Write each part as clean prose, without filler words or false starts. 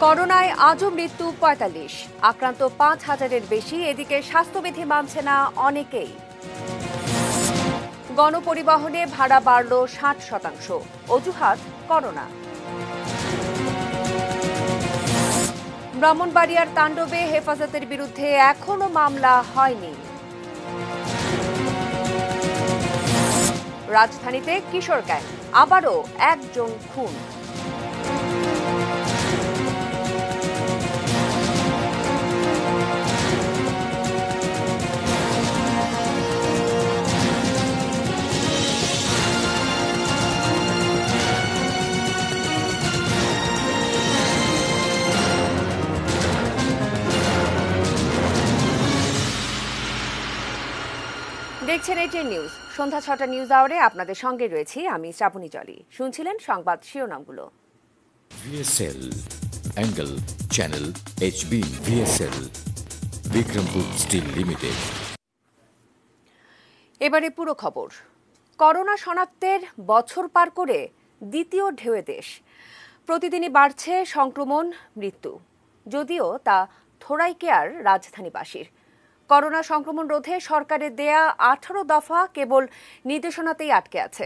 করোনায় আজও মৃত্যু ৪৫, আক্রান্ত ৫,০০০-এর বেশি। এদিকে স্বাস্থ্যবিধি মানছে না অনেকেই। গণপরিবহনে ভাড়া বাড়ল ৬০%, অজুহাত করোনা। ব্রাহ্মণবাড়িয়ার তাণ্ডবে হেফাজতের বিরুদ্ধে এখনো মামলা হয়নি। রাজধানীতে কিশোর গ্যাং, আবারও একজন খুন। দেখছেন এটিএন নিউজ। সন্ধ্যা ৬টা নিউজ আওয়ারে আপনাদের সঙ্গে রয়েছি আমি শ্রাবণী জলি। শুনছিলেন সংবাদ শিরোনামগুলো। VSL angle channel HB VSL Bikrampur steel limited. এবারে পুরো খবর। করোনা শনাক্তের বছর পার করে দ্বিতীয় ঢেউয়ে দেশ। প্রতিদিনই বাড়ছে সংক্রমণ, মৃত্যু, যদিও তা থোড়াই কেয়ার রাজধানীবাসীর। করোনা সংক্রমণ রোধে সরকারের দেয়া 18 দফা কেবল নির্দেশনাতেই আটকে আছে।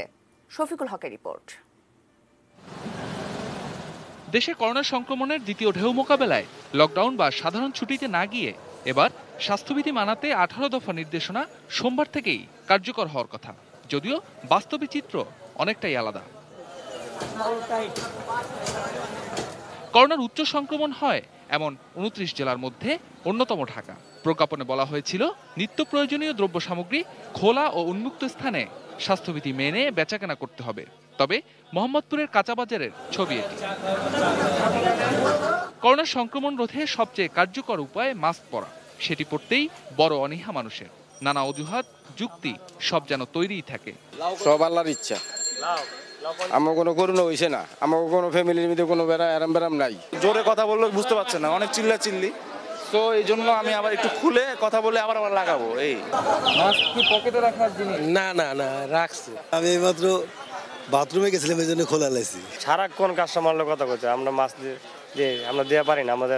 শফিকুল হকের রিপোর্ট। দেশে করোনা সংক্রমণের দ্বিতীয় ঢেউ মোকাবেলায় লকডাউন বা সাধারণ ছুটিতে না গিয়ে এবার স্বাস্থ্যবিধি মানাতে 18 দফা নির্দেশনা সোমবার থেকেই কার্যকর হওয়ার কথা, যদিও বাস্তবে চিত্র অনেকটাই আলাদা। করোনার উচ্চ সংক্রমণ হয় এমন 29 জেলার মধ্যে অন্যতম ঢাকা। প্রজ্ঞাপনে বলা হয়েছিল নিত্য প্রয়োজনীয় দ্রব্য সামগ্রী খোলা ও উন্মুক্ত স্থানে স্বাস্থ্যবিধি মেনে বেচাকেনা করতে হবে। তবে মোহাম্মদপুরের কাঁচাবাজারের ছবি এটি। করোনা সংক্রমণ রোধে সবচেয়ে কার্যকর উপায় মাস্ক পরা। সেটি পরতেই বড় অনীহা মানুষের। নানা অজুহাত, যুক্তি সব যেন তৈরিই থাকে। সব আল্লাহর ইচ্ছা। আমার কোনো করুণা হয়েছে না, আমার কোনো ফ্যামিলির মধ্যে কোনো আরাম নাই। জোরে কথা বললে বুঝতে পারছে না, অনেক চিল্লি। তো এই জন্য আমি আবার একটু খুলে কথা বলে আবার লাগাবো। এই মাস্ক কি পকেটে রাখার জিনিস? না রাখছি। আমি এইমাত্র বাথরুমে গেছিলাম, এই জন্য খোলা লাইছি। সারাক্ষণ কাস্টমারের কথা বলছে, আমরা মাস্ক দিয়ে আমরা দেওয়া পারি না, আমাদের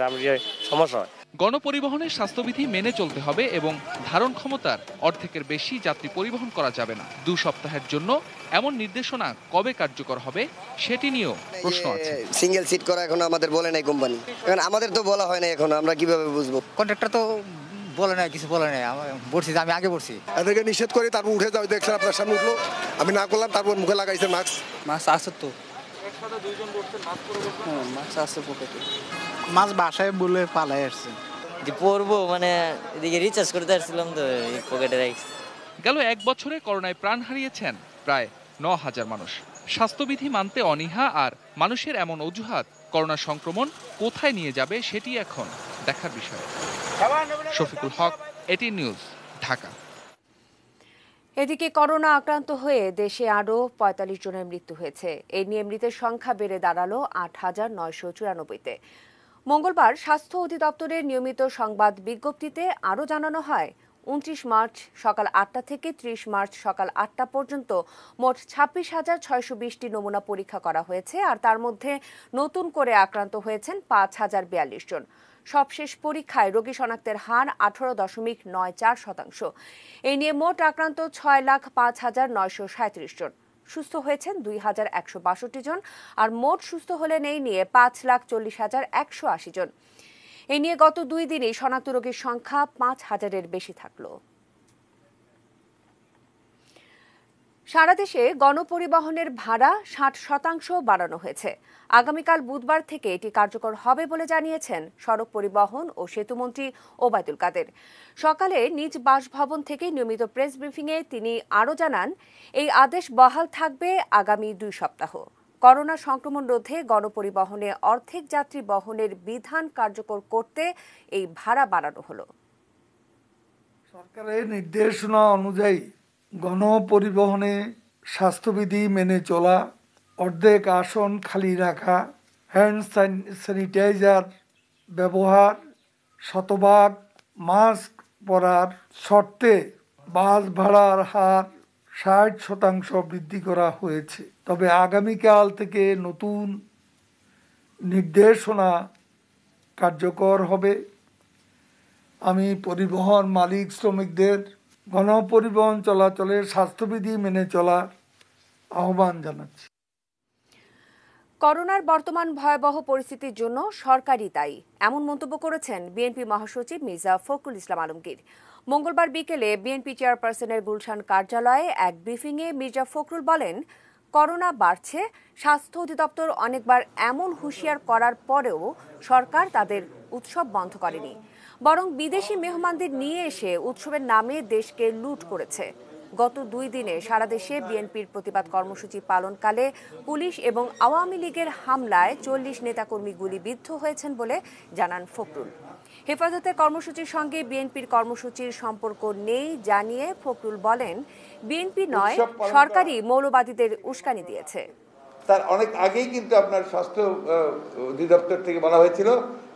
সমস্যা হয়। গণপরিবহনের স্বাস্থ্যবিধি মেনে চলতে হবে এবং ধারণ ক্ষমতার অর্ধেকের বেশি যাত্রী পরিবহন করা যাবে না। 2 সপ্তাহের জন্য এমন নির্দেশনা কবে কার্যকর হবে সেটি নিয়েও প্রশ্ন আছে। সিঙ্গেল সিট করা এখনো আমাদের বলে নাই কোম্পানি, কারণ আমাদের তো বলা হয় না এখনো, আমরা কিভাবে বুঝবো? কন্ট্রাক্টর তো বলে নাই, কিছু বলে নাই। বলছি আমি আগে বলছি এদেরকে নিষেধ করে তারপর উঠে যাও, দেখছেন আপনার সামনে উঠলো, আমি না করলাম, তারপর মুখে লাগাইছে মাস্ক আছে তো। একসাথে 2 জন বসছেন, মাস্ক পরে বসছেন। মাস্ক আছে পকেটে। মাস্ক বাসায় বলে পালাই আসছে যে পরবো, মানে এদিকে রিচার্জ করতে আসছিলাম তো পকেটে রাখছি। গেল 1 বছরে করোনায় প্রাণ হারিয়েছেন প্রায় 9,000 মানুষ। স্বাস্থ্যবিধি মানতে অনীহা আর মানুষের এমন অজুহাত করোনা সংক্রমণ কোথায় নিয়ে যাবে সেটি এখন দেখার বিষয়। শফিকুল হক, এটিএন নিউজ, ঢাকা। এদিকে করোনা আক্রান্ত হয়ে দেশে আরও ৪৫ জনের মৃত্যু হয়েছে। এই নিয়ে মৃতের সংখ্যা বেড়ে দাঁড়ালো ৮,৯৯৪-তে। মঙ্গলবার স্বাস্থ্য অধিদপ্তরের নিয়মিত সংবাদ বিজ্ঞপ্তিতে আরও জানানো হয়, ২৯ মার্চ সকাল ৮টা থেকে ৩০ মার্চ সকাল ৮টা পর্যন্ত মোট ২৬,৬২০টি নমুনা পরীক্ষা করা হয়েছে। আর তার মধ্যে নতুন করে আক্রান্ত হয়েছেন ৫,০৪২ জন। সবশেষ পরীক্ষায় রোগী শনাক্তের হার ১৮.৯৪%। এই নিয়ে মোট আক্রান্ত ৬,০৫,৯৩৭ জন। সুস্থ হয়েছেন ২,১৬২ জন। আর মোট সুস্থ হলেন এই নিয়ে ৫,৪০,১৮০ জন। এই নিয়ে গত 2 দিনেই শনাক্ত রোগীর সংখ্যা ৫,০০০-এর বেশি থাকল। সারা দেশে গণপরিবহনের ভাড়া 60% বাড়ানো হয়েছে। আগামীকাল বুধবার থেকে এটি কার্যকর হবে বলে জানিয়েছেন সড়ক পরিবহন ও সেতুমন্ত্রী ওবায়দুল কাদের। সকালে নিজ বাসভবন থেকে নিয়মিত প্রেস ব্রিফিংয়ে তিনি আরও জানান, এই আদেশ বহাল থাকবে আগামী 2 সপ্তাহ। করোনা সংক্রমণ রোধে গণপরিবহনে অর্ধেক যাত্রী বহনের বিধান কার্যকর করতে এই ভাড়া বাড়ানো হলো। সরকারের নির্দেশনা অনুযায়ী গণপরিবহনে স্বাস্থ্যবিধি মেনে চলা, অর্ধেক আসন খালি রাখা, হ্যান্ড স্যানিটাইজার ব্যবহার, শতভাগ মাস্ক পরার শর্তে বাস ভাড়ার হার 60% বৃদ্ধি করা হয়েছে। তবে আগামীকাল থেকে নতুন নির্দেশনা কার্যকর হবে। আমি পরিবহন মালিক শ্রমিকদের গণপরিবহন চলাচলের স্বাস্থ্যবিধি মেনে চলার আহ্বান জানাচ্ছি। করোনার বর্তমান ভয়াবহ পরিস্থিতির জন্য সরকারই দায়ী, এমন মন্তব্য করেছেন বিএনপি মহাসচিব মির্জা ফখরুল ইসলাম আলমগীর। মঙ্গলবার বিকেলে বিএনপি চেয়ারপারসনের গুলশান কার্যালয়ে এক ব্রিফিংয়ে মির্জা ফখরুল বলেন, করোনা বাড়ছে, স্বাস্থ্য অধিদপ্তর অনেকবার এমন হুঁশিয়ার করার পরেও সরকার তাদের উৎসব বন্ধ করেনি, বরং বিদেশি মেহমানদের নিয়ে এসে উৎসবের নামে দেশকে লুট করেছে। গত 2 দিনে সারা দেশে বিএনপির প্রতিবাদ কর্মসূচি পালনকালে পুলিশ এবং আওয়ামী লীগের হামলায় 40 নেতাকর্মী গুলিবিদ্ধ হয়েছেন বলে জানান ফখরুল। হেফাজতের কর্মসূচির সঙ্গে বিএনপির কর্মসূচির সম্পর্ক নেই জানিয়ে ফখরুল বলেন, বিএনপি নয়, সরকারই মৌলবাদীদের উস্কানি দিয়েছে। তার অনেক আগেই কিন্তু আপনার স্বাস্থ্য অধিদপ্তর থেকে বলা হয়েছিল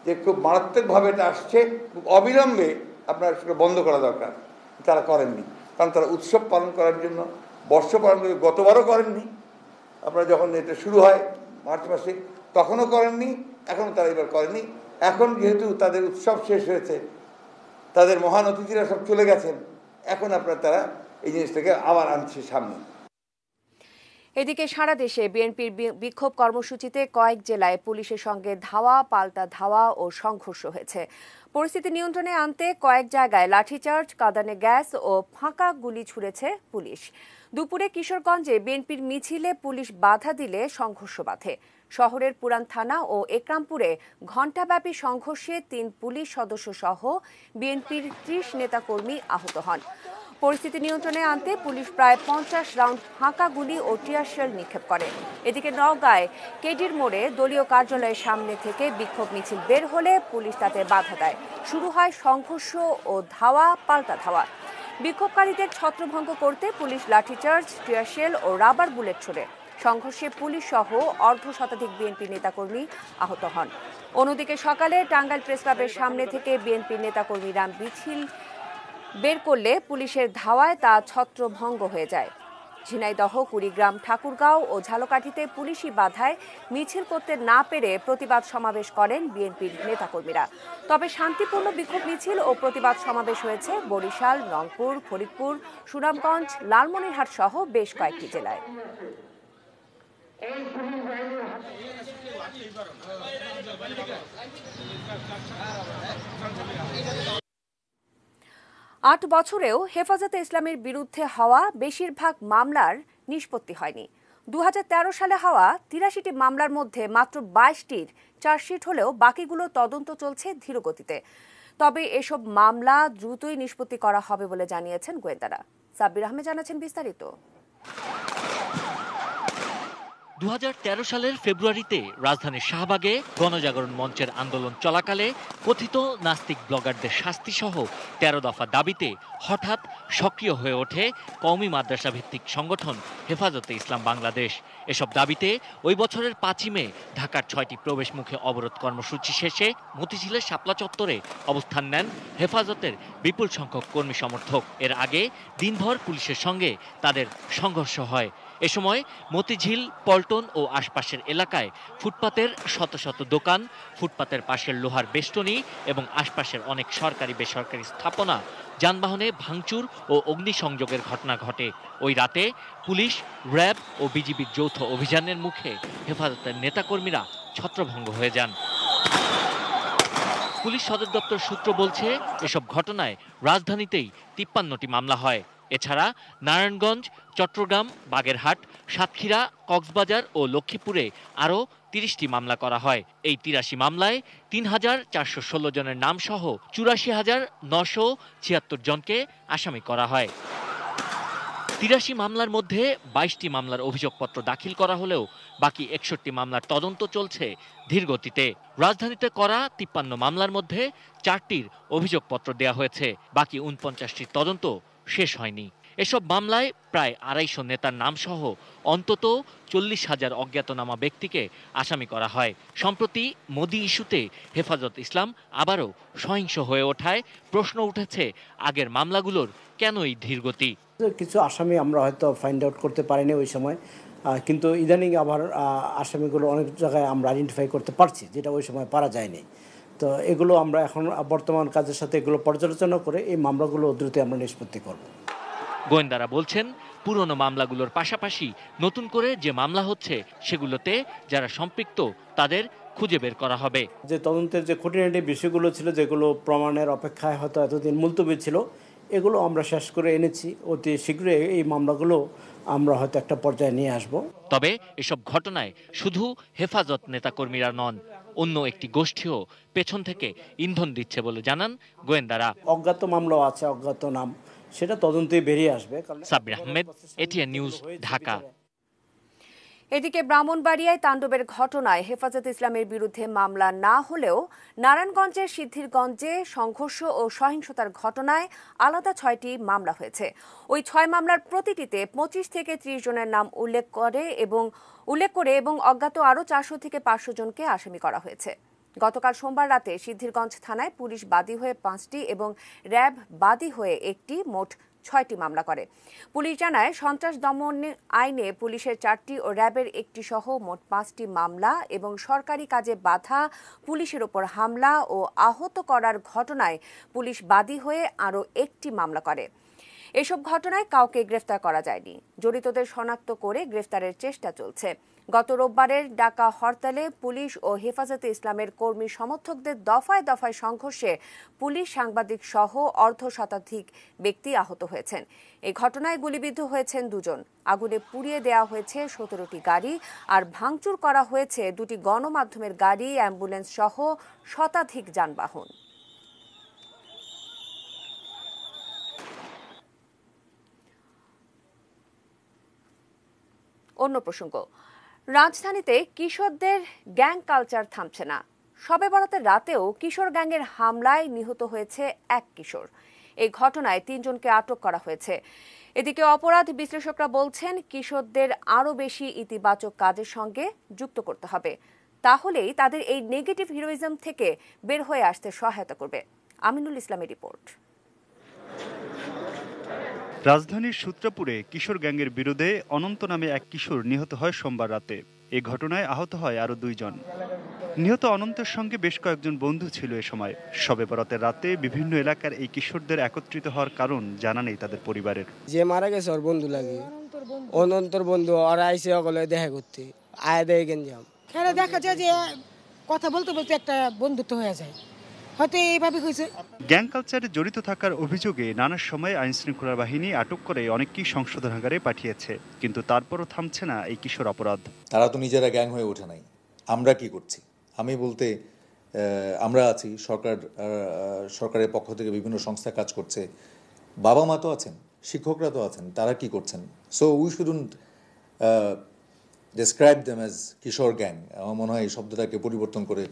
যে খুব মারাত্মকভাবে এটা আসছে, অবিলম্বে আপনার সেটা বন্ধ করা দরকার। তারা করেননি, কারণ তারা উৎসব পালন করার জন্য বর্ষ পালন করে গতবারও করেননি। আপনারা যখন এটা শুরু হয় মার্চ মাসে তখনও করেননি, এখনও তারা এবার করেননি। এখন যেহেতু তাদের উৎসব শেষ হয়েছে, তাদের মহান অতিথিরা সব চলে গেছেন, এখন আপনার তারা এই জিনিসটাকে আবার আনছে সামনে। এদিকে সারা দেশে বিএনপির বিক্ষোভ কর্মসূচিতে কয়েক জেলায় পুলিশের সঙ্গে ধাওয়া পাল্টা ধাওয়া ও সংঘর্ষ হয়েছে। পরিস্থিতি নিয়ন্ত্রণে আনতে কয়েক জায়গায় লাঠিচার্জ, কাঁদানে গ্যাস ও ফাঁকা গুলি ছুড়েছে পুলিশ। দুপুরে কিশোরগঞ্জে বিএনপির মিছিলে পুলিশ বাধা দিলে সংঘর্ষ বাধে। শহরের পুরান থানা ও একরামপুরে ঘণ্টাব্যাপী সংঘর্ষে 3 পুলিশ সদস্য সহ বিএনপির 30 নেতাকর্মী আহত হন। পরিস্থিতি নিয়ন্ত্রণে আনতে পুলিশ প্রায় 50 রাউন্ড ফাঁকা গুলি ও টিয়ার শেল নিক্ষেপ করে। এদিকে নওগাঁয় কেডির মোড়ে দলীয় কার্যালয়ের সামনে থেকে বিক্ষোভ মিছিল বের হলে পুলিশ তাতে বাধা দেয়। শুরু হয় সংঘর্ষ ও ধাওয়া পাল্টা ধাওয়া। বিক্ষোভকারীদের ছত্রভঙ্গ করতে পুলিশ লাঠিচার্জ, টিয়ার শেল ও রাবার বুলেট ছোড়ে। সংঘর্ষে পুলিশ সহ অর্ধশতাধিক বিএনপি নেতাকর্মী আহত হন। অন্যদিকে সকালে টাঙ্গাইল প্রেস ক্লাবের সামনে থেকে বিএনপি নেতাকর্মীরা মিছিল বের করলে পুলিশের ধাওয়ায় তা ছত্রভঙ্গ হয়ে যায়। ঝিনাইদহ, কুড়িগ্রাম, ঠাকুরগাঁও ও ঝালকাঠিতে পুলিশি বাধায় মিছিল করতে না পেরে প্রতিবাদ সমাবেশ করেন বিএনপির নেতাকর্মীরা। তবে শান্তিপূর্ণ বিক্ষোভ মিছিল ও প্রতিবাদ সমাবেশ হয়েছে বরিশাল, রংপুর, ফরিদপুর, সুনামগঞ্জ, লালমনিরহাট সহ বেশ কয়েকটি জেলায়। 8 বছরেও হেফাজতে ইসলামের বিরুদ্ধে হওয়া বেশিরভাগ মামলার নিষ্পত্তি হয়নি। 2013 সালে হওয়া 83টি মামলার মধ্যে মাত্র 22টির চার্জশিট হলেও বাকিগুলো তদন্ত চলছে ধীরগতিতে। তবে এসব মামলা দ্রুতই নিষ্পত্তি করা হবে বলে জানিয়েছেন গোয়েন্দারা। সাব্বির আহমেদ জানাচ্ছেন বিস্তারিত। 2013 সালের ফেব্রুয়ারিতে রাজধানীর শাহবাগে গণজাগরণ মঞ্চের আন্দোলন চলাকালে কথিত নাস্তিক ব্লগারদের শাস্তি সহ 13 দফা দাবিতে হঠাৎ সক্রিয় হয়ে ওঠে কওমি মাদ্রাসা ভিত্তিক সংগঠন হেফাজতে ইসলাম বাংলাদেশ। এসব দাবিতে ওই বছরের 5ই মে ঢাকার 6টি প্রবেশ মুখে অবরোধ কর্মসূচি শেষে মতিঝিলের শাপলা চত্বরে অবস্থান নেন হেফাজতের বিপুল সংখ্যক কর্মী সমর্থক। এর আগে দিনভর পুলিশের সঙ্গে তাদের সংঘর্ষ হয়। এ সময় মতিঝিল, পল্টন ও আশপাশের এলাকায় ফুটপাতের শত শত দোকান, ফুটপাতের পাশের লোহার বেষ্টনী এবং আশপাশের অনেক সরকারি বেসরকারি স্থাপনা, যানবাহনে ভাঙচুর ও অগ্নিসংযোগের ঘটনা ঘটে। ওই রাতে পুলিশ, র্যাব ও বিজিবির যৌথ অভিযানের মুখে হেফাজতের নেতাকর্মীরা ছত্রভঙ্গ হয়ে যান। পুলিশ সদর দপ্তর সূত্র বলছে, এসব ঘটনায় রাজধানীতেই 53টি মামলা হয়। এছাড়া নারায়ণগঞ্জ, চট্টগ্রাম, বাগেরহাট, সাতক্ষীরা, কক্সবাজার ও লক্ষ্মীপুরে আরও 30টি মামলা করা হয়। এই 83 মামলায় 3,416 জনের নাম সহ 84,976 জনকে আসামি করা হয়। 83 মামলার মধ্যে 22টি মামলার অভিযোগপত্র দাখিল করা হলেও বাকি 61টি মামলার তদন্ত চলছে ধীরগতিতে। রাজধানীতে করা 53 মামলার মধ্যে 4টির অভিযোগপত্র দেয়া হয়েছে, বাকি 49টির তদন্ত শেষ হয়নি। এসব মামলায় প্রায় 250 নেতার নাম সহ অন্তত 40,000 অজ্ঞাতনামা ব্যক্তিকে আসামি করা হয়। সম্প্রতি মোদি ইস্যুতে হেফাজত ইসলাম আবারও সহিংস হয়ে ওঠায় প্রশ্ন উঠেছে, আগের মামলাগুলোর কেন এই ধীরগতি? কিছু আসামি আমরা হয়তো ফাইন্ড আউট করতে পারিনি ওই সময়, কিন্তু ইদানিং আবার আসামিগুলো অনেক জায়গায় আমরা আইডেন্টিফাই করতে পারছি, যেটা ওই সময় পারা যায়নি। তো এগুলো আমরা এখন বর্তমান কাজের সাথে এগুলো পর্যালোচনা করে এই মামলাগুলো দ্রুত আমরা নিষ্পত্তি করব। গোয়েন্দারা বলছেন পুরনো মামলাগুলোর পাশাপাশি নতুন করে যে মামলা হচ্ছে সেগুলোতে যারা সম্পৃক্ত তাদের খুঁজে বের করা হবে। যে তদন্তের যে খুঁটিনাটি বিষয়গুলো ছিল, যেগুলো প্রমাণের অপেক্ষায় হয়তো এতদিন মুলতবি ছিল, এগুলো আমরা শেষ করে এনেছি। অতি শীঘ্রই এই মামলাগুলো আমরা হয়তো একটা পর্যায়ে নিয়ে আসব। তবে এসব ঘটনায় শুধু হেফাজত নেতাকর্মীরা নন, অন্য একটি গোষ্ঠীও পেছন থেকে ইন্ধন দিচ্ছে বলে জানান গোয়েন্দারা। অজ্ঞাত মামলাও আছে, অজ্ঞাত নাম, সেটা তদন্তে বেরিয়ে আসবে। Sabbir Ahmed, ATN news, Dhaka. এদিকে ব্রাহ্মণবাড়িয়ায় তাণ্ডবের ঘটনায় হেফাজত ইসলামের বিরুদ্ধে মামলা না হলেও নারায়ণগঞ্জের সিদ্ধিরগঞ্জে সংঘর্ষ ও সহিংসতার ঘটনায় আলাদা 6টি মামলা হয়েছে। ওই 6 মামলার প্রতিটিতে 25 থেকে 30 জনের নাম উল্লেখ করে এবং অজ্ঞাত আরও 400 থেকে 500 জনকে আসামি করা হয়েছে। গতকাল সোমবার রাতে সিদ্ধিরগঞ্জ থানায় পুলিশ বাদী হয়ে 5টি এবং র্যাব বাদী হয়ে 1টি, মোট 6টি মামলা করে। পুলিশ জানায়, সন্ত্রাস দমন আইনে পুলিশের 4টি ও র্যাবের 1টি সহ মোট 5টি মামলা এবং সরকারি কাজে বাধা, পুলিশের ওপর হামলা ও আহত করার ঘটনায় পুলিশ বাদী হয়ে আরও 1টি মামলা করে। এসব ঘটনায় কাউকে গ্রেফতার করা যায়নি। জড়িতদের শনাক্ত করে গ্রেফতারের চেষ্টা চলছে। গত রোববারের ডাকা হরতালে পুলিশ ও হেফাজতে ইসলামের কর্মী সমর্থকদের দফায় দফায় সংঘর্ষে পুলিশ, সাংবাদিক সহ অর্ধশতাধিক ব্যক্তি আহত হয়েছেন। এই ঘটনায় গুলিবিদ্ধ হয়েছেন 2 জন। আগুনে পুড়িয়ে দেওয়া হয়েছে 17টি গাড়ি আর ভাঙচুর করা হয়েছে 2টি গণমাধ্যমের গাড়ি, অ্যাম্বুলেন্স সহ শতাধিক যানবাহন। অন্য প্রসঙ্গ, রাজধানীতে কিশোরদের গ্যাং কালচার থামছে না। শবে বরাতের রাতেও কিশোর গ্যাংয়ের হামলায় নিহত হয়েছে 1 কিশোর। এই ঘটনায় 3 জনকে আটক করা হয়েছে। এদিকে অপরাধ বিশ্লেষকরা বলছেন, কিশোরদের আরও বেশি ইতিবাচক কাজের সঙ্গে যুক্ত করতে হবে। তাহলেই তাদের এই নেগেটিভ হিরোইজম থেকে বের হয়ে আসতে সহায়তা করবে। আমিনুল ইসলামের রিপোর্ট। রাজধানীর সূত্রাপুরে কিশোর গ্যাংয়ের বিরুদ্ধে অনন্ত নামে 1 কিশোর নিহত হয় সোমবার রাতে। এই ঘটনায় আহত হয় আরও 2 জন। নিহত অনন্তের সঙ্গে বেশ কয়েকজন বন্ধু ছিল এ সময়। শবে বরাতের রাতে বিভিন্ন এলাকার এই কিশোরদের একত্রিত হওয়ার কারণ জানা নেই তাদের পরিবারের। যে মারা গেছে ওর বন্ধু লাগে, অনন্তর বন্ধু, আর আইসে ওগুলো দেখা করতে আয় দেয় গেঞ্জাম খেলে দেখা যায় যে কথা বলতে বলতে একটা বন্ধুত্ব হয়ে যায়, হয়তো এইভাবে হয়েছে। গ্যাং কালচারে জড়িত থাকার অভিযোগে নানা সময় আইনশৃঙ্খলা বাহিনী আটক করে অনেককেই সংশোধনাগারে পাঠিয়েছে, কিন্তু তারপরও থামছে না এই কিশোর অপরাধ। তারা তো নিজেরা গ্যাং হয়ে ওঠে নাই, আমরা কি করছি? আমি বলতে আমরা আছি, সরকারের পক্ষ থেকে বিভিন্ন সংস্থা কাজ করছে, বাবা মা তো আছেন, শিক্ষকরা তো আছেন, তারা কি করছেন? So we shouldn't describe them as Kishore gang. আমার মনে হয় এই শব্দটাকে পরিবর্তন করে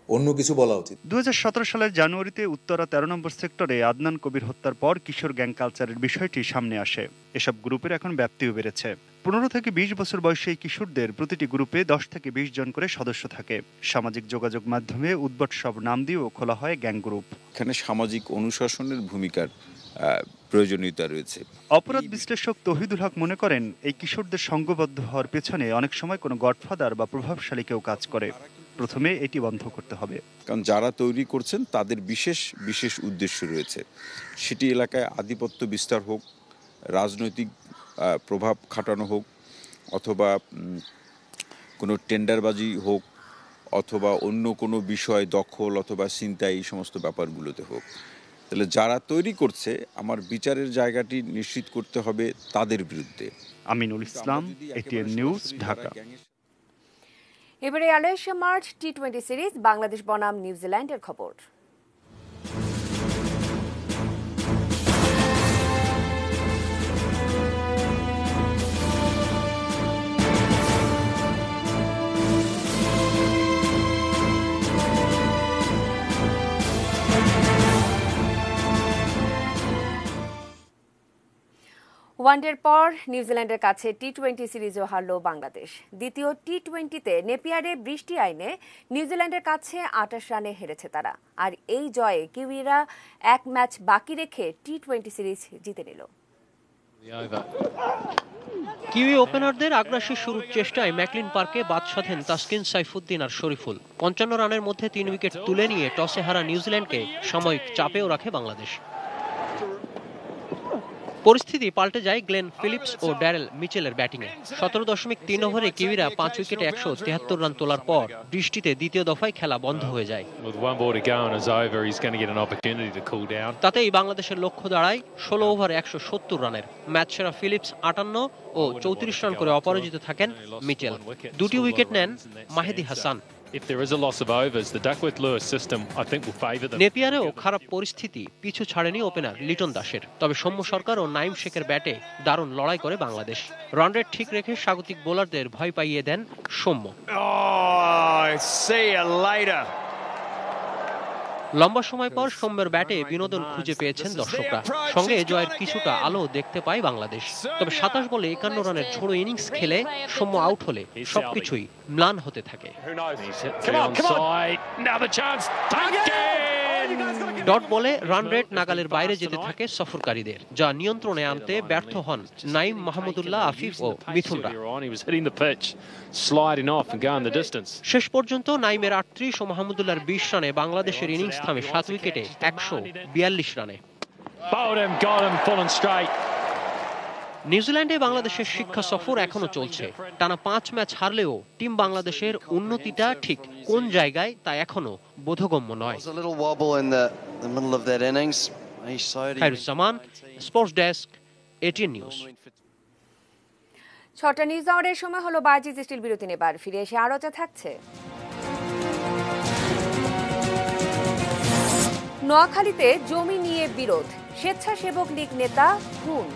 অন্য কিছু বলা উচিত। 2017 সালের জানুয়ারিতে উত্তরা 13 নম্বর সেক্টরে আদনান কবির হত্যার পর কিশোর গ্যাং কালচারের বিষয়টি সামনে আসে। এসব গ্রুপের এখন ব্যাপ্তিও বেড়েছে। 15 থেকে 20 বছর বয়সী এই কিশোরদের প্রতিটি গ্রুপে 10 থেকে 20 জন করে সদস্য থাকে। সামাজিক যোগাযোগ মাধ্যমে উদ্ভট সব নাম দিয়েও খোলা হয় গ্যাং গ্রুপ। এখানে সামাজিক অনুশাসনের ভূমিকার প্রয়োজনীয়তা রয়েছে। অপরাধ বিশ্লেষক তৌহিদুল হক মনে করেন, এই কিশোরদের সংঘবদ্ধ হওয়ার পেছনে অনেক সময় কোনো গডফাদার বা প্রভাবশালী কেউ কাজ করে। প্রথমে এটি বন্ধ করতে হবে, কারণ যারা তৈরি করছেন তাদের বিশেষ বিশেষ উদ্দেশ্য রয়েছে। সেটি এলাকায় আধিপত্য বিস্তার হোক, রাজনৈতিক প্রভাব খাটানো হোক, অথবা কোনো টেন্ডারবাজি হোক, অথবা অন্য কোনো বিষয় দখল অথবা ছিনতাই, এই সমস্ত ব্যাপারগুলোতে হোক। তাহলে যারা তৈরি করছে, আমার বিচারের জায়গাটি নিশ্চিত করতে হবে তাদের বিরুদ্ধে। Aminul Islam, ATN news, Dhaka. এবারে 28 মার্চ টি-20 সিরিজ বাংলাদেশ বনাম নিউজিল্যান্ডের খবর। ওয়ানডের পর নিউজিল্যান্ডের কাছে টি-20 সিরিজও হারল বাংলাদেশ। দ্বিতীয় টি-20তে নেপিয়ারে বৃষ্টি আইনে নিউজিল্যান্ডের কাছে 28 রানে হেরেছে তারা। আর এই জয়ে কিউইরা 1 ম্যাচ বাকি রেখে টি-20 সিরিজ জিতে নিল। কিউই ওপেনারদের আগ্রাসী শুরুর চেষ্টায় ম্যাকলিন পার্কে বাদ সাধেন তাসকিন সাইফুদ্দিন আর শরীফুল। 55 রানের মধ্যে 3 উইকেট তুলে নিয়ে টসে হারা নিউজিল্যান্ডকে সাময়িক চাপেও রাখে বাংলাদেশ। পরিস্থিতি পাল্টে যায় গ্লেন ফিলিপস ও ড্যারেল মিচেলের ব্যাটিংয়ে। 17.3 ওভারে কিউইরা 5 উইকেটে 173 রান তোলার পর বৃষ্টিতে দ্বিতীয় দফায় খেলা বন্ধ হয়ে যায়। তাতেই বাংলাদেশের লক্ষ্য দাঁড়ায় 16 ওভারে 170 রানের। ম্যাচ সেরা ফিলিপস 58 ও 34 রান করে অপরাজিত থাকেন মিচেল। 2টি উইকেট নেন মাহেদী হাসান। নেপিয়ারেও খারাপ পরিস্থিতি পিছু ছাড়েনি ওপেনার লিটন দাসের। তবে সৌম্য সরকার ও নাইম শেখের ব্যাটে দারুণ লড়াই করে বাংলাদেশ। রান রেট ঠিক রেখে স্বাগতিক বোলারদের ভয় পাইয়ে দেন সৌম্য। লম্বা সময় পর সৌম্যের ব্যাটে বিনোদন খুঁজে পেয়েছেন দর্শকরা। সঙ্গে জয়ের কিছুটা আলো দেখতে পায় বাংলাদেশ। তবে 27 বলে 51 রানের ঝোড়ো ইনিংস খেলে সৌম্য আউট হলে সবকিছুই ম্লান হতে থাকে। ডট বলে রান রেট নাগালের বাইরে যেতে থাকে সফরকারীদের, যা নিয়ন্ত্রণে আনতে ব্যর্থ হন নাইম, মাহমুদুল্লাহ, আফিফ ও মিথুনরা। শেষ পর্যন্ত নাইমের 38 ও মাহমুদুল্লাহর 20 রানে বাংলাদেশের ইনিংস থামে 7 উইকেটে 142 রানে। নিউজিল্যান্ডে বাংলাদেশের শিক্ষা সফর এখনো চলছে। টানা 5 ম্যাচ হারলেও টিম বাংলাদেশের উন্নতিটা ঠিক কোন জায়গায় তা এখনো বোধগম্য নয়। Khairuzzaman, sports desk, ATN news. 6টা নিউজ আওয়ারের সময় হলো বাজিত স্টিল বিরতি নেবার। ফিরে এসে আরও যা থাকছে। নোয়াখালীতে জমি নিয়ে বিরোধ, স্বেচ্ছাসেবক লীগ নেতা খুন।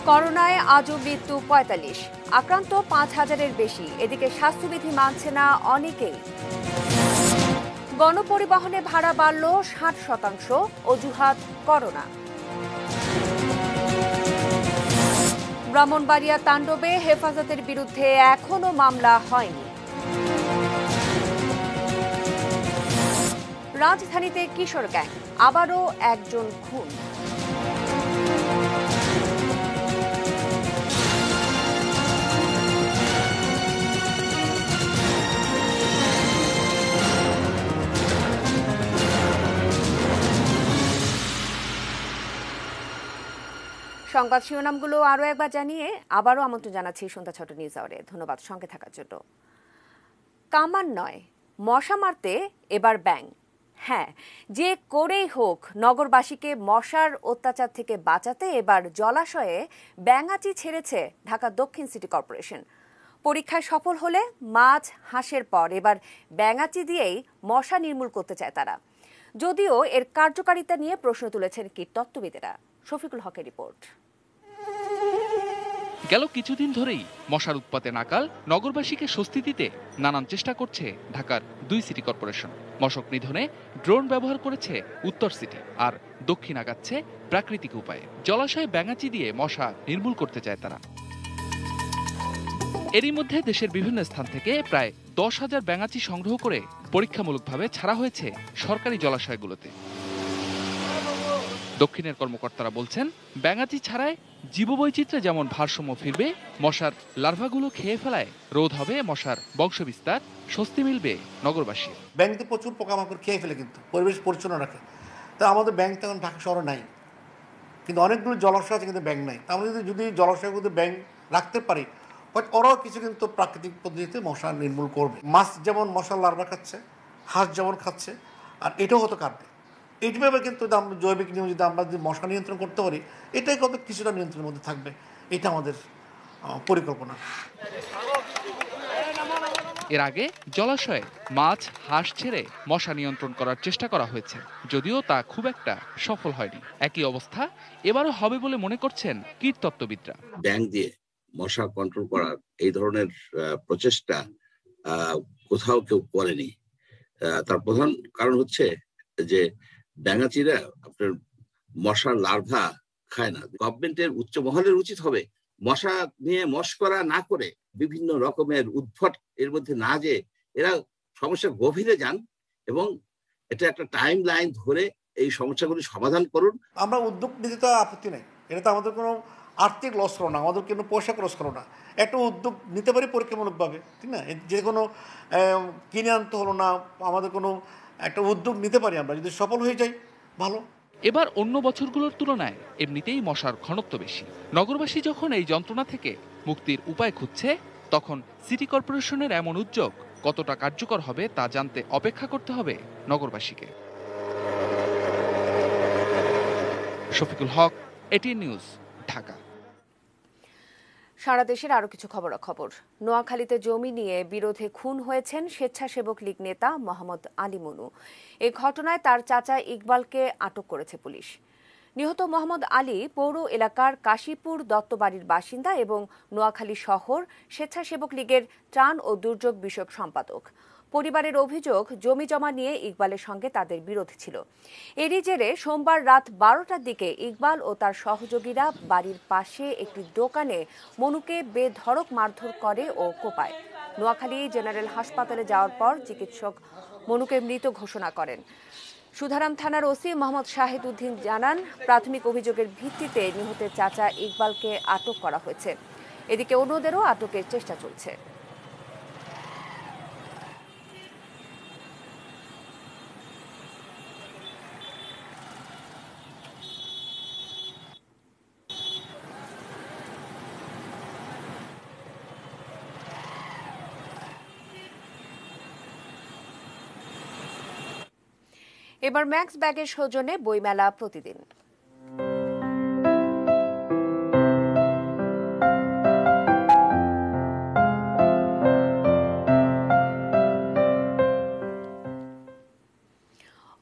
করোনায় আজও মৃত্যু 45, আক্রান্ত 5000-এর বেশি। এদিকে স্বাস্থ্যবিধি মানছে না অনেকেই। গণপরিবহনে ভাড়া বাড়ল 60%, অজুহাত করোনা। ব্রাহ্মণবাড়িয়া তাণ্ডবে হেফাজতের বিরুদ্ধে এখনো মামলা হয়নি। রাজধানীতে কিশোর গ্যাং, আবারও একজন খুন। সংবাদ শিরোনামগুলো আরও একবার জানিয়ে আবারও আমন্ত্রণ জানাচ্ছি সন্ধ্যা 6টা নিউজ আওয়ারে। ধন্যবাদ সঙ্গে থাকার জন্য। কামান নয়, মশা মারতে এবার ব্যাং। হ্যাঁ, যে করেই হোক নগরবাসীকে মশার অত্যাচার থেকে বাঁচাতে এবার জলাশয়ে ব্যাঙাচি ছেড়েছে ঢাকা দক্ষিণ সিটি কর্পোরেশন। পরীক্ষায় সফল হলে মাছ, হাঁসের পর এবার ব্যাঙাচি দিয়েই মশা নির্মূল করতে চায় তারা। যদিও এর কার্যকারিতা নিয়ে প্রশ্ন তুলেছেন কীটতত্ত্ববিদেরা। শফিকুল হকের রিপোর্ট। গেল কিছুদিন ধরেই মশার উৎপাতে নাকাল নগরবাসীকে স্বস্তি দিতে নানান চেষ্টা করছে ঢাকার 2 সিটি কর্পোরেশন। মশক নিধনে ড্রোন ব্যবহার করেছে উত্তর সিটি, আর দক্ষিণ আগাচ্ছে প্রাকৃতিক উপায়ে। জলাশয়ে ব্যাঙাচি দিয়ে মশা নির্মূল করতে চায় তারা। এরই মধ্যে দেশের বিভিন্ন স্থান থেকে প্রায় 10,000 ব্যাঙাচি সংগ্রহ করে পরীক্ষামূলকভাবে ছাড়া হয়েছে সরকারি জলাশয়গুলোতে। দক্ষিণের কর্মকর্তারা বলছেন, ব্যাঙাচি ছাড়ায় জীববৈচিত্র্যে যেমন ভারসাম্য ফিরবে, মশার লার্ভাগুলো খেয়ে ফেলায় রোধ হবে মশার বংশবিস্তার, স্বস্তি মিলবে নগরবাসী। ব্যাঙ তো প্রচুর পোকামাকড় খেয়ে ফেলে, কিন্তু পরিবেশ পরিচ্ছন্ন রাখে। তা আমাদের ব্যাঙ তেমন ঢাকা শহরে নাই, কিন্তু অনেকগুলো জলাশয় আছে কিন্তু ব্যাঙ নাই। আমরা যদি জলাশয়গুলোতে ব্যাঙ রাখতে পারি, ওরাও কিছু কিন্তু প্রাকৃতিক পদ্ধতিতে মশা নির্মূল করবে। মাছ যেমন মশার লার্ভা খাচ্ছে, হাঁস যেমন খাচ্ছে, আর এটাও হতো কাটবে। এইভাবে কিন্তু আমরা জৈবিক নিয়ম যদি আমরা যদি মশা নিয়ন্ত্রণ করতে পারি, এটাই কত কিছুটা নিয়ন্ত্রণের মধ্যে থাকবে। এটা আমাদের পরিকল্পনা। এর আগে জলাশয়ে মাছ, হাঁস ছেড়ে মশা নিয়ন্ত্রণ করার চেষ্টা করা হয়েছে, যদিও তা খুব একটা সফল হয়নি। একই অবস্থা এবারও হবে বলে মনে করছেন কীটতত্ত্ববিদরা। ব্যাঙ দিয়ে মশা কন্ট্রোল করার এই ধরনের প্রচেষ্টা কোথাও কেউ করেনি। তার প্রধান কারণ হচ্ছে যে ব্যাঙাচিরা আপনার মশার লার্ভা খায় না। গভর্নমেন্টের উচ্চ মহলের উচিত হবে মশা নিয়ে মশকরা না করে বিভিন্ন রকমের উদ্ভট এর মধ্যে না যে এরা সমস্যার গভীরে যান এবং এটা একটা টাইম লাইন ধরে এই সমস্যাগুলি সমাধান করুন। আমরা উদ্যোগ নিতে তো আপত্তি নেই, এটা তো আমাদের কোনো আর্থিক লস করো না, আমাদের কোনো পয়সা খরচ করো না, একটা উদ্যোগ নিতে পারি পরীক্ষামূলকভাবে, ঠিক না? যে কোনো কিনে আনতে হলো না, আমাদের কোনো একটা উদ্যোগ নিতে পারি আমরা, যদি সফল হয়ে যাই ভালো। এবার অন্য বছরগুলোর তুলনায় এমনিতেই মশার ঘনত্ব বেশি। নগরবাসী যখন এই যন্ত্রণা থেকে মুক্তির উপায় খুঁজছে, তখন সিটি কর্পোরেশনের এমন উদ্যোগ কতটা কার্যকর হবে তা জানতে অপেক্ষা করতে হবে নগরবাসীকে। শফিকুল হক, এটিএন নিউজ, ঢাকা। সারা দেশের আরো কিছু খবরাখবর। নোয়াখালীতে জমি নিয়ে বিরোধে খুন হয়েছেন স্বেচ্ছাসেবক লীগ নেতা মোহাম্মদ আলী মনু। এই ঘটনায় তার চাচা ইকবালকে আটক করেছে পুলিশ। নিহত মোহাম্মদ আলী পৌর এলাকার কাশীপুর দত্তবাড়ির বাসিন্দা এবং নোয়াখালী শহর স্বেচ্ছাসেবক লীগের ত্রাণ ও দুর্যোগ বিষয়ক সম্পাদক। পরিবারের অভিযোগ, জমি জমা নিয়ে ইকবালের সঙ্গে তাদের বিরোধ ছিল। এরই জেরে সোমবার রাত 12টার দিকে ইকবাল ও তার সহযোগীরা বাড়ির পাশে একটি দোকানে মনুকে বেধড়ক মারধর করে ও কোপায়। নোয়াখালী জেনারেল হাসপাতালে যাওয়ার পর চিকিৎসক মনুকে মৃত ঘোষণা করেন। সুধারাম থানার ওসি মোহাম্মদ শাহিদ উদ্দিন জানান, প্রাথমিক অভিযোগের ভিত্তিতে নিহতের চাচা ইকবালকে আটক করা হয়েছে। এদিকে অন্যদেরও আটকের চেষ্টা চলছে। এবার ম্যাক্স ব্যাগের সৌজন্যে বইমেলা প্রতিদিন।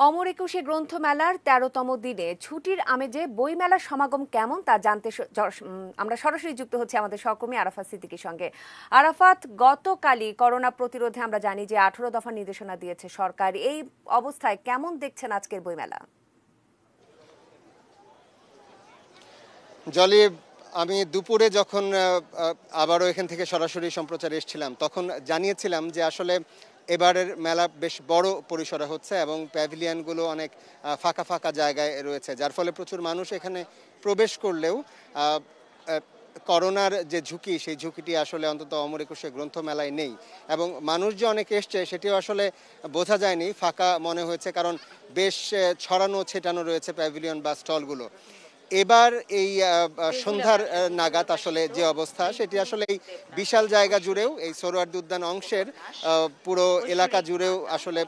অমর একুশে গ্রন্থমেলার 13তম দিনে ছুটির আমেজে বইমেলার সমাগম কেমন তা জানতে আমরা সরাসরি যুক্ত হচ্ছে আমাদের সহকর্মী আরাফাত সিদ্দিকীর সঙ্গে। আরাফাত, গতকালই করোনা প্রতিরোধে আমরা জানি যে 18 দফা নির্দেশনা দিয়েছে সরকার। এই অবস্থায় কেমন দেখছেন আজকের বইমেলা? জলি, আমি দুপুরে যখন আবারও এখান থেকে সরাসরি সম্প্রচার এসেছিলাম তখন জানিয়েছিলাম যে আসলে এবারের মেলা বেশ বড় পরিসরে হচ্ছে এবং প্যাভিলিয়নগুলো অনেক ফাঁকা ফাঁকা জায়গায় রয়েছে, যার ফলে প্রচুর মানুষ এখানে প্রবেশ করলেও করোনার যে ঝুঁকি, সেই ঝুঁকিটি আসলে অন্তত অমর একুশে গ্রন্থমেলায় নেই। এবং মানুষ যে অনেক এসছে সেটিও আসলে বোঝা যায়নি, ফাঁকা মনে হয়েছে, কারণ বেশ ছড়ানো ছেটানো রয়েছে প্যাভিলিয়ন বা স্টলগুলো। এবার এই সন্ধ্যার নাগাদ আসলে যে অবস্থা, সেটি আসলে এই বিশাল জায়গা জুড়েও, এই সোহরাওয়ার্দী উদ্যান অংশের পুরো এলাকা জুড়েও আসলে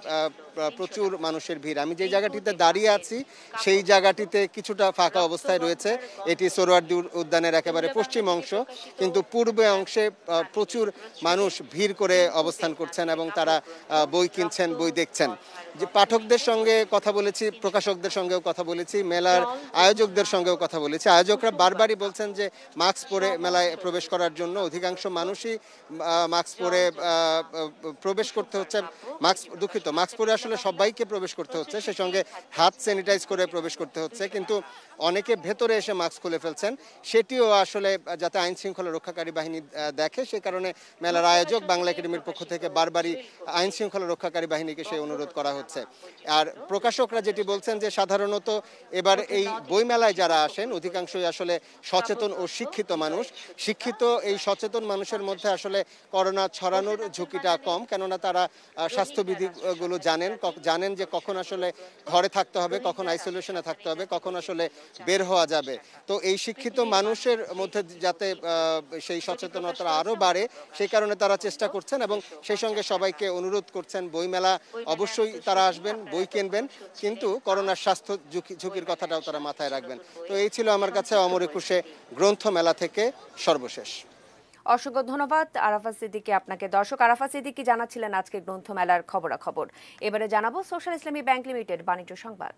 প্রচুর মানুষের ভিড়। আমি যে জায়গাটিতে দাঁড়িয়ে আছি সেই জায়গাটিতে কিছুটা ফাঁকা অবস্থায় রয়েছে। এটি সোহরাওয়ার্দী উদ্যানের একেবারে পশ্চিম অংশ, কিন্তু পূর্বে অংশে প্রচুর মানুষ ভিড় করে অবস্থান করছেন এবং তারা বই কিনছেন, বই দেখছেন। যে পাঠকদের সঙ্গে কথা বলেছি, প্রকাশকদের সঙ্গেও কথা বলেছি, মেলার আয়োজকদের সঙ্গেও কথা বলেছি। আয়োজকরা বারবারই বলছেন যে মাস্ক পরে মেলায় প্রবেশ করার জন্য। অধিকাংশ মানুষই মাস্ক পরে প্রবেশ করতে হচ্ছে। মাস্ক পরে আসলে সবাইকে প্রবেশ করতে হচ্ছে, সে সঙ্গে হাত স্যানিটাইজ করে প্রবেশ করতে হচ্ছে, কিন্তু অনেকে ভেতরে এসে মাস্ক খুলে ফেলছেন। সেটিও আসলে যাতে আইন শৃঙ্খলা রক্ষাকারী বাহিনী দেখে, সে কারণে মেলার আয়োজক বাংলা একাডেমির পক্ষ থেকে বারবারই আইন শৃঙ্খলা রক্ষাকারী বাহিনীকে সেই অনুরোধ করা হচ্ছে। আর প্রকাশকরা যেটি বলছেন যে সাধারণত এবার এই বইমেলায় যারা আসেন অধিকাংশই আসলে সচেতন ও শিক্ষিত মানুষ। শিক্ষিত এই সচেতন মানুষের মধ্যে আসলে করোনা ছড়ানোর ঝুঁকিটা কম, কেননা তারা স্বাস্থ্যবিধিগুলো জানেন যে কখন আসলে ঘরে থাকতে হবে, কখন আইসোলেশনে থাকতে হবে, কখন আসলে বের হওয়া যাবে। তো এই শিক্ষিত মানুষের মধ্যে যাতে সেই সচেতনতা আরও বাড়ে, সেই কারণে তারা চেষ্টা করছেন এবং সেই সঙ্গে সবাইকে অনুরোধ করছেন বইমেলা অবশ্যই তারা আসবেন, বই কিনবেন, কিন্তু করোনার স্বাস্থ্য ঝুঁকির কথাটাও তারা মাথায় রাখবেন। তো এই ছিল আমার কাছে অমর একুশে গ্রন্থমেলা থেকে সর্বশেষ। অসংখ্য ধন্যবাদ আরাফাত সিদ্দিকী আপনাকে। দর্শক, আরাফাত সিদ্দিকী জানাচ্ছিলেন আজকে গ্রন্থমেলার খবরাখবর। এবারে জানাবো সোশ্যাল ইসলামী ব্যাংক লিমিটেড বাণিজ্য সংবাদ।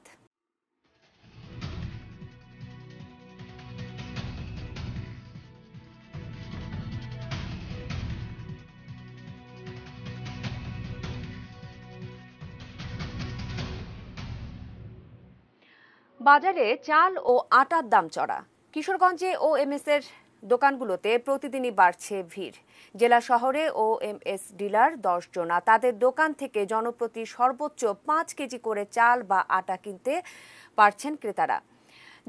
বাজারে চাল ও আটার দাম চড়া। কিশোরগঞ্জে ওএমএস এর দোকানগুলোতে প্রতিদিনই বাড়ছে ভিড়। জেলা শহরে ওএমএস ডিলার 10 জনা তাদের দোকান থেকে জনপ্রতি সর্বোচ্চ 5 কেজি করে চাল বা আটা কিনতে পারছেন ক্রেতারা,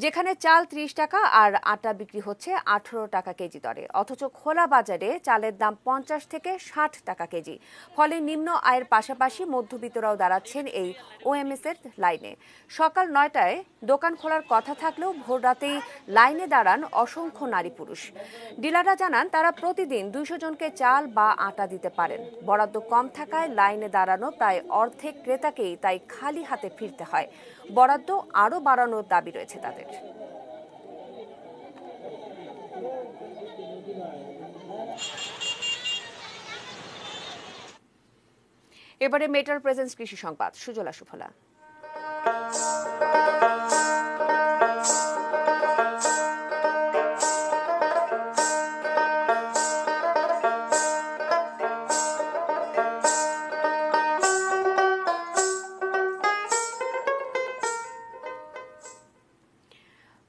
যেখানে চাল 30 টাকা আর আটা বিক্রি হচ্ছে 18 টাকা কেজি দরে। অথচ খোলা বাজারে চালের দাম 50 থেকে 60 টাকা কেজি। ফলে নিম্ন আয়ের পাশাপাশি মধ্যবিত্তরাও দাঁড়াচ্ছেন এই ওএমএস এর লাইনে। সকাল 9টায় দোকান খোলার কথা থাকলেও ভোর রাতেই লাইনে দাঁড়ান অসংখ্য নারী পুরুষ। ডিলাররা জানান তারা প্রতিদিন 200 জনকে চাল বা আটা দিতে পারেন। বরাদ্দ কম থাকায় লাইনে দাঁড়ানো প্রায় অর্ধেক ক্রেতাকেই তাই খালি হাতে ফিরতে হয়। বরাদ্দ আরও বাড়ানোর দাবি রয়েছে তাদের। এবারে মেটার প্রেজেন্স কৃষি সংবাদ, সুজলা সুফলা।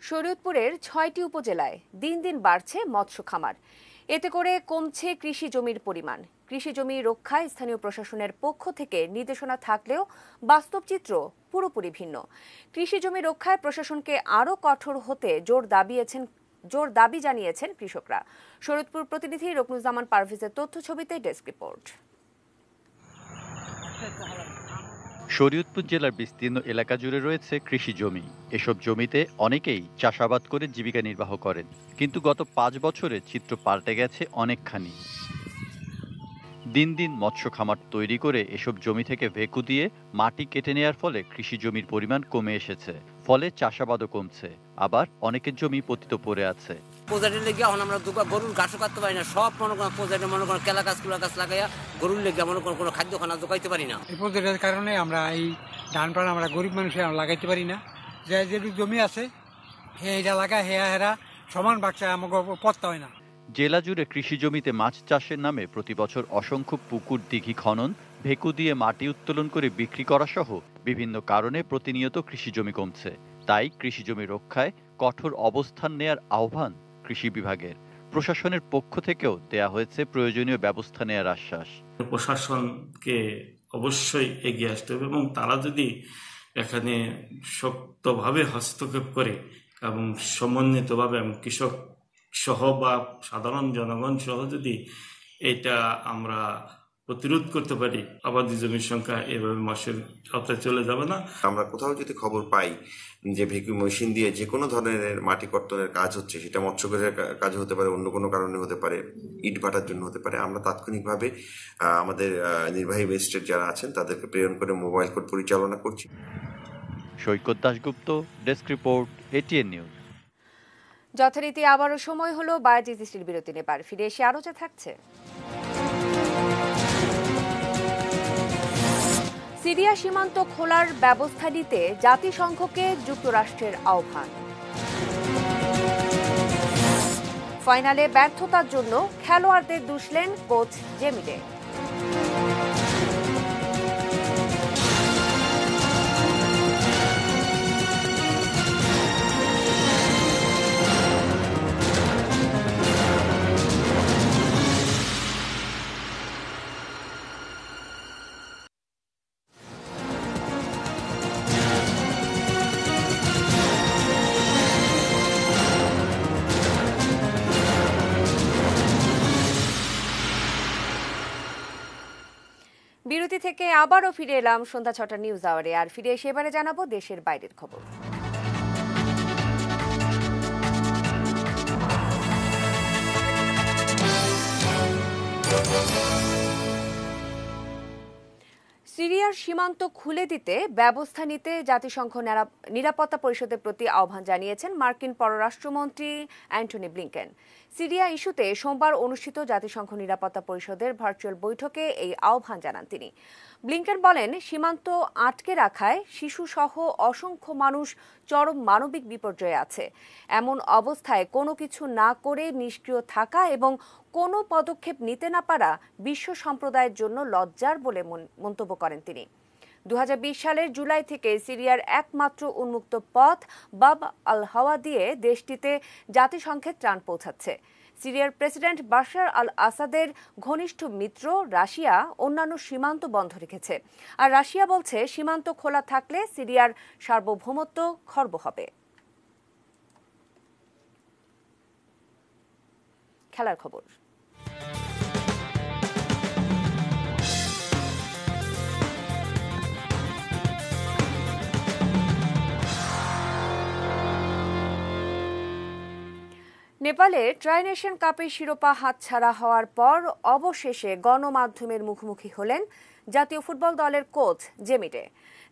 শরীয়তপুরের 6টি উপজেলায় দিন দিন বাড়ছে মৎস্য খামার। এতে করে কমছে কৃষি জমির পরিমাণ। কৃষি জমি রক্ষায় স্থানীয় প্রশাসনের পক্ষ থেকে নির্দেশনা থাকলেও বাস্তব চিত্র পুরোপুরি ভিন্ন। কৃষি জমি রক্ষায় প্রশাসনকে আরও কঠোর হতে জোর দাবি জানিয়েছেন কৃষকরা। শরীয়তপুর প্রতিনিধি রকনুজ্জামান পারভেজের তথ্য ছবিতে ডেস্ক রিপোর্ট। শরীয়তপুর জেলার বিস্তীর্ণ এলাকা জুড়ে রয়েছে কৃষি জমি। এসব জমিতে অনেকেই চাষাবাদ করে জীবিকা নির্বাহ করেন, কিন্তু গত 5 বছরে চিত্র পাল্টে গেছে অনেকখানি। দিন দিন মৎস্য খামার তৈরি করে এসব জমি থেকে ভেকু দিয়ে মাটি কেটে নেওয়ার ফলে কৃষি জমির পরিমাণ কমে এসেছে। ফলে চাষাবাদও কমছে, আবার অনেকের জমি পতিত পড়ে আছে। প্রজেক্টের লেগে এখন আমরা গরুর ঘাসও কাটতে পারি না। সব মনে করেন প্রজেক্টে মনে করেন কেলা গাছ কুলা গাছ লাগাইয়া গরুর লেগে মনে করেন কোনো খাদ্য খানা জোগাইতে পারি না। এই প্রজেক্টের কারণে আমরা এই ধান পান আমরা গরিব মানুষের লাগাইতে পারি না। যেটুকু জমি আছে এটা লাগা হেরা সমান বাচ্চা আমাকে পড়তে হয় না। জেলা জুড়ে কৃষি জমিতে মাছ চাষের নামে প্রতি বছর অসংখ্য পুকুর দিঘি খনন, ভেকু দিয়ে মাটি উত্তোলন করে বিক্রি করা সহ বিভিন্ন কারণে প্রতিনিয়ত কৃষি জমি কমছে। তাই কৃষি জমি রক্ষায় কঠোর অবস্থান নেয়ার আহ্বান কৃষি বিভাগের। প্রশাসনের পক্ষ থেকেও দেয়া হয়েছে প্রয়োজনীয় ব্যবস্থা নেয়ার আশ্বাস। প্রশাসনকে অবশ্যই এগিয়ে আসতে হবে এবং তারা যদি এখানে শক্তভাবে হস্তক্ষেপ করে এবং সমন্বিতভাবে কৃষক সহ বা সাধারণ জনগণ সহ যদি এটা আমরা প্রতিরোধ করতে পারি, আবাদি জমির সংখ্যা এভাবে মাসের আওতায় চলে যাবে না। আমরা কোথাও যদি খবর পাই যে ভেকিউ মেশিন দিয়ে যে কোনো ধরনের মাটি কর্তনের কাজ হচ্ছে, সেটা মৎস্যঘরের কাজ হতে পারে, অন্য কোনো কারণে হতে পারে, ইট ভাটার জন্য হতে পারে, আমরা তাৎক্ষণিকভাবে আমাদের নির্বাহী ম্যাজিস্ট্রেট যারা আছেন তাদেরকে প্রেরণ করে মোবাইল কোর্ট পরিচালনা করছি। Saikat Dasgupta, desk report, ATN news. যথারীতি আবারও সময় হলো বায়োটিস্টির বিরতি নেবার। ফিরে এসে আরও যা থাকছে। সিরিয়া সীমান্ত খোলার ব্যবস্থা নিতে জাতিসংঘকে যুক্তরাষ্ট্রের আহ্বান। ফাইনালে ব্যর্থতার জন্য খেলোয়াড়দের দুষলেন কোচ জেমিডে। বিরতি থেকে আবারও ফিরে এলাম সন্ধ্যা 6টা নিউজ আওয়ারে। আর ফিরে এসে এবারে জানাবো দেশের বাইরের খবর। সিরিয়ার সীমান্ত খুলে দিতে ব্যবস্থা নিতে জাতিসংঘ নিরাপত্তা পরিষদের প্রতি আহ্বান জানিয়েছেন মার্কিন পররাষ্ট্রমন্ত্রী অ্যান্টনি ব্লিংকেন। সিরিয়া ইস্যুতে সোমবার অনুষ্ঠিত জাতিসংঘ নিরাপত্তা পরিষদের ভার্চুয়াল বৈঠকে এই আহ্বান জানান তিনি। ব্লিংকেন বলেন, সীমান্ত আটকে রাখায় শিশুসহ অসংখ্য মানুষ চরম মানবিক বিপর্যয়ে আছে। এমন অবস্থায় কোনো কিছু না করে নিষ্ক্রিয় থাকা এবং কোনো পদক্ষেপ নিতে না পারা বিশ্ব সম্প্রদায়ের জন্য লজ্জার বলে মন্তব্য করেন তিনি। 2020 সালের জুলাই থেকে সিরিয়ার একমাত্র উন্মুক্ত পথ বাব আল হাওয়া দিয়ে দেশটিতে জাতিসংঘের ত্রাণ পৌঁছাচ্ছে। সিরিয়ার প্রেসিডেন্ট বাশার আল আসাদের ঘনিষ্ঠ মিত্র রাশিয়া অন্যান্য সীমান্ত বন্ধ রেখেছে। আর রাশিয়া বলছে সীমান্ত খোলা থাকলে সিরিয়ার সার্বভৌমত্ব খর্ব হবে। খেলার খবর। নেপালে ট্রাই নেশন কাপের শিরোপা হাতছাড়া হওয়ার পর অবশেষে গণমাধ্যমের মুখোমুখি হলেন জাতীয় ফুটবল দলের কোচ জেমিটে।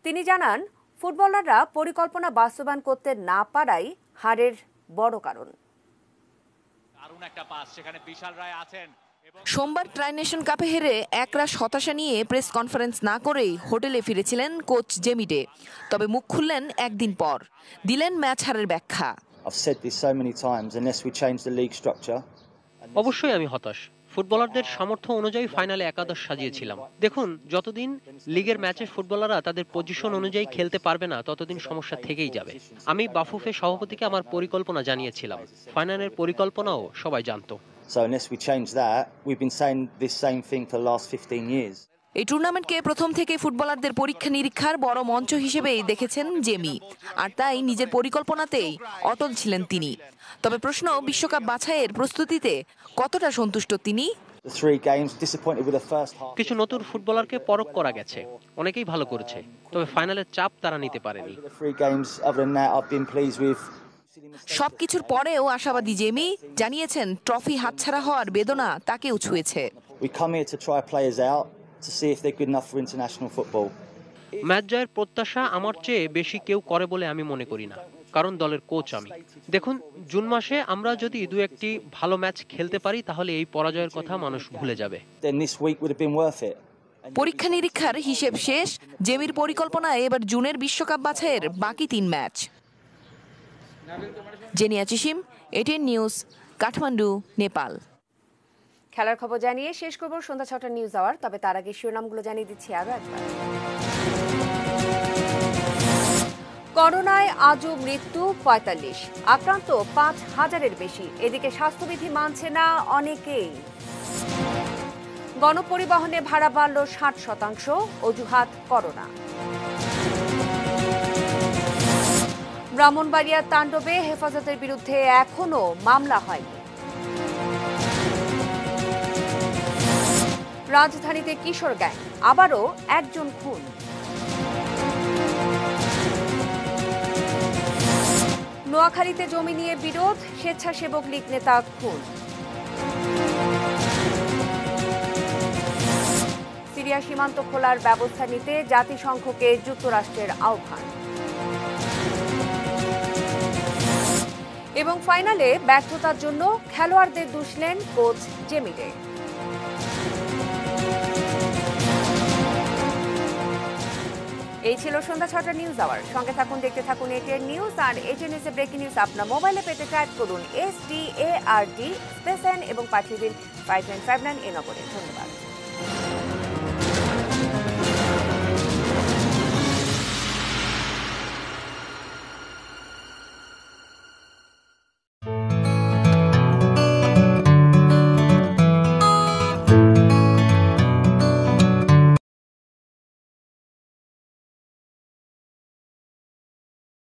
তিনি জানান, ফুটবলাররা পরিকল্পনা বাস্তবায়ন করতে না পারাই হারের বড় কারণ। সোমবার ট্রাই নেশন কাপে হেরে একরাশ হতাশা নিয়ে প্রেস কনফারেন্স না করেই হোটেলে ফিরেছিলেন কোচ জেমিটে। তবে মুখ খুললেন একদিন পর, দিলেন ম্যাচ হারের ব্যাখ্যা। অবশ্যই আমি হতাশ। ফুটবলারদের সামর্থ্য অনুযায়ী ফাইনালে একাদশ সাজিয়েছিলাম। দেখুন, যতদিন লিগের ম্যাচে ফুটবলাররা তাদের পজিশন অনুযায়ী খেলতে পারবে না, ততদিন সমস্যা থেকেই যাবে। আমি বাফুফে সভাপতিকে আমার পরিকল্পনা জানিয়েছিলাম। ফাইনালের পরিকল্পনাও সবাই জানতো। এই টুর্নামেন্টকে প্রথম থেকে ফুটবলারদের পরীক্ষা নিরীক্ষার বড় মঞ্চ হিসেবেই দেখেছেন জেমি, আর তাই নিজের পরিকল্পনাতেই অটল ছিলেন তিনি। তবে প্রশ্ন, বিশ্বকাপ বাছাইয়ের প্রস্তুতিতে কতটা সন্তুষ্ট তিনি? কিছু নতুন ফুটবলারকে পরখ করা গেছে, অনেকেই ভালো করেছে, তবে ফাইনালের চাপ তারা নিতে পারেনি। সবকিছুর পরেও আশাবাদী জেমি জানিয়েছেন, ট্রফি হাতছাড়া হওয়ার বেদনা তাকেও ছুঁয়েছে। ম্যাচ জয়ের প্রত্যাশা আমার চেয়ে বেশি কেউ করে বলে আমি মনে করি না, কারণ দলের কোচ আমি। দেখুন, জুন মাসে আমরা যদি দু একটি ভালো ম্যাচ খেলতে পারি, তাহলে এই পরাজয়ের কথা মানুষ ভুলে যাবে। পরীক্ষা নিরীক্ষার হিসেব শেষ। জেমির পরিকল্পনায় এবার জুনের বিশ্বকাপ বাছাইয়ের বাকি 3 match. Jenia Chisim, ATN news, Kathmandu, Nepal. খেলার খবর জানিয়ে শেষ করব সন্ধ্যা 6টার নিউজ আওয়ার। তবে তার আগে শিরোনামগুলো জানিয়ে দিচ্ছি আরো একবার। করোনায় আজও মৃত্যু 45, আক্রান্ত 5000-এর বেশি। এদিকে স্বাস্থ্যবিধি মানছে না অনেকেই। গণপরিবহনে ভাড়া বাড়ল 60%, অজুহাত করোনা। ব্রাহ্মণবাড়িয়ার তাণ্ডবে হেফাজতের বিরুদ্ধে এখনো মামলা হয়নি। রাজধানীতে কিশোর গ্যাং, আবারও একজন খুন। নোয়াখালীতে জমি নিয়ে বিরোধ, স্বেচ্ছাসেবক লীগ নেতা খুন। সিরিয়া সীমান্ত খোলার ব্যবস্থা নিতে জাতিসংঘকে যুক্তরাষ্ট্রের আহ্বান। এবং ফাইনালে ব্যর্থতার জন্য খেলোয়াড়দের দুষলেন কোচ জেমিটে। এই ছিল সন্ধ্যা 6টার নিউজ আওয়ার। সঙ্গে থাকুন, দেখতে থাকুন এটিএন নিউজ। আর এটিএন নিউজের ব্রেকিং নিউজ আপনার মোবাইলে পেতে টাইপ করুন STARD স্পেস N এবং পাঠিয়ে দিন 5959 এই নম্বরে। ধন্যবাদ।